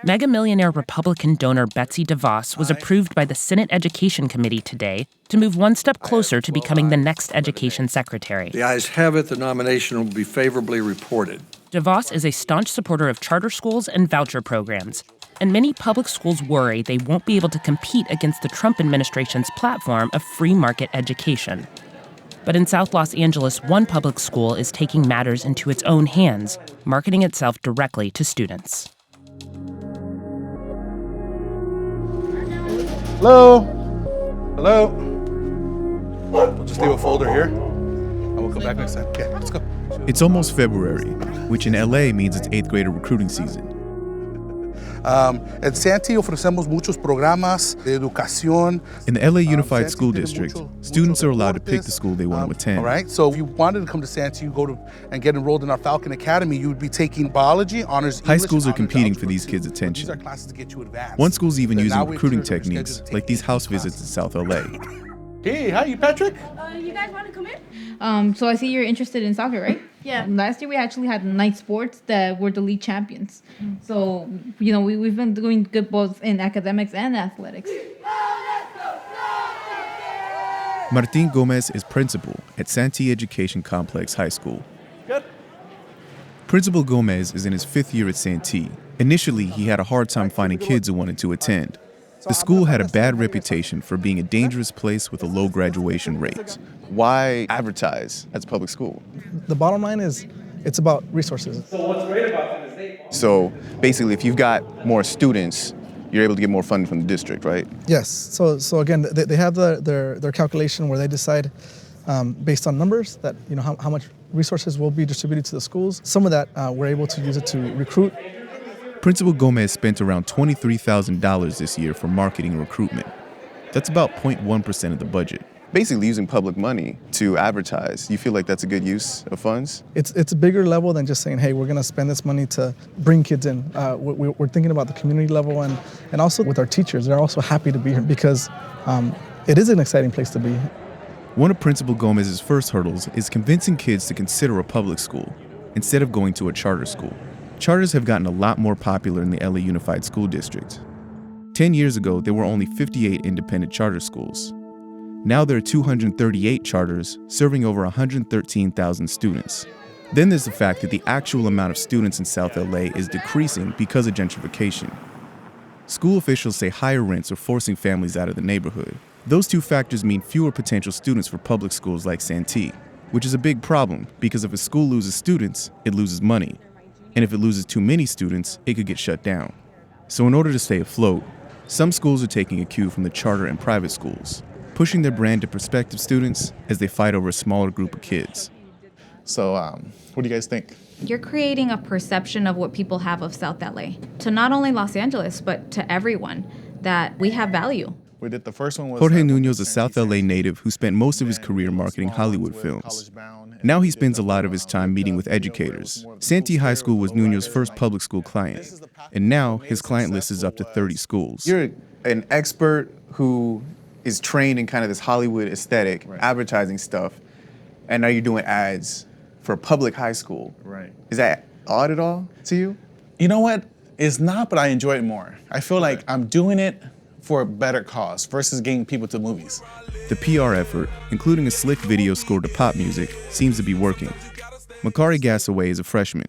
Mega millionaire Republican donor Betsy DeVos was approved by the Senate Education Committee today to move one step closer to becoming the next education secretary. The ayes have it. The nomination will be favorably reported. DeVos is a staunch supporter of charter schools and voucher programs, and many public schools worry they won't be able to compete against the Trump administration's platform of free market education. But in South Los Angeles, one public school is taking matters into its own hands, marketing itself directly to students. Hello? Hello? We'll just leave a folder here, and we'll come back next time. Okay, let's go. It's almost February, which in LA means it's 8th grader recruiting season. En Santee ofrecemos muchos programas de educación. In the LA Unified School District, students are allowed to pick the school they want to attend. All right, so if you wanted to come to Santee, you go to and get enrolled in our Falcon Academy, you would be taking biology, honors English. High schools are honors competing for algebra. these kids' attention. These are classes to get you advanced. One school's even Then using now we recruiting clear- techniques like these house visits in South LA. Hey, hi, you Patrick? You guys want to come in? So I see you're interested in soccer, right? Yeah. Last year we actually had night sports that were the league champions. So, you know, we've been doing good both in academics and athletics. Martin Gomez is principal at Santee Education Complex High School. Good. Principal Gomez is in his 5th year at Santee. Initially, he had a hard time finding kids who wanted to attend. The school had a bad reputation for being a dangerous place with a low graduation rate. Why advertise as a public school? The bottom line is it's about resources. So basically, if you've got more students, you're able to get more funding from the district, right? Yes. So again, they have their calculation where they decide based on numbers that how much resources will be distributed to the schools. Some of that we're able to use it to recruit. Principal Gomez spent around $23,000 this year for marketing and recruitment. That's about 0.1% of the budget. Basically using public money to advertise. You feel like that's a good use of funds? It's a bigger level than just saying, hey, we're going to spend this money to bring kids in. We're thinking about the community level and also with our teachers. They're also happy to be here because it is an exciting place to be. One of Principal Gomez's first hurdles is convincing kids to consider a public school instead of going to a charter school. Charters have gotten a lot more popular in the LA Unified School District. 10 years ago, there were only 58 independent charter schools. Now there are 238 charters serving over 113,000 students. Then there's the fact that the actual amount of students in South LA is decreasing because of gentrification. School officials say higher rents are forcing families out of the neighborhood. Those two factors mean fewer potential students for public schools like Santee, which is a big problem because if a school loses students, it loses money. And if it loses too many students, it could get shut down. So in order to stay afloat, some schools are taking a cue from the charter and private schools, pushing their brand to prospective students as they fight over a smaller group of kids. So what do you guys think? You're creating a perception of what people have of South LA to not only Los Angeles, but to everyone, that we have value. We did the first one was Jorge Nuno's a South LA native who spent most of his career marketing Hollywood films. Now he spends a lot of his time meeting with educators. Santee High School was Nuno's first public school client, and now his client list is up to 30 schools. You're an expert who is trained in kind of this Hollywood aesthetic, advertising stuff, and now you're doing ads for a public high school. Right. Is that odd at all to you? You know what? It's not, but I enjoy it more. I feel like I'm doing it for a better cause versus getting people to movies. The PR effort, including a slick video scored to pop music, seems to be working. Makari Gasaway is a freshman.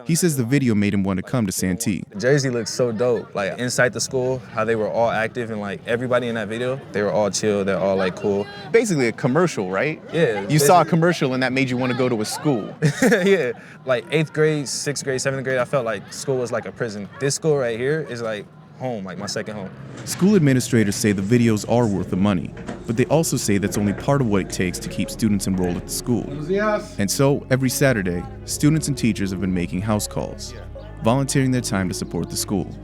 He says the video made him want to come to Santee. Jersey looks so dope. Like inside the school, how they were all active and like everybody in that video, they were all chill, they're all like cool. Basically a commercial, right? Yeah. You saw a commercial and that made you want to go to a school. Yeah. Like 8th grade, 6th grade, 7th grade, I felt like school was like a prison. This school right here is like home, like my second home. School administrators say the videos are worth the money, but they also say that's only part of what it takes to keep students enrolled at the school. And so, every Saturday, students and teachers have been making house calls, volunteering their time to support the school.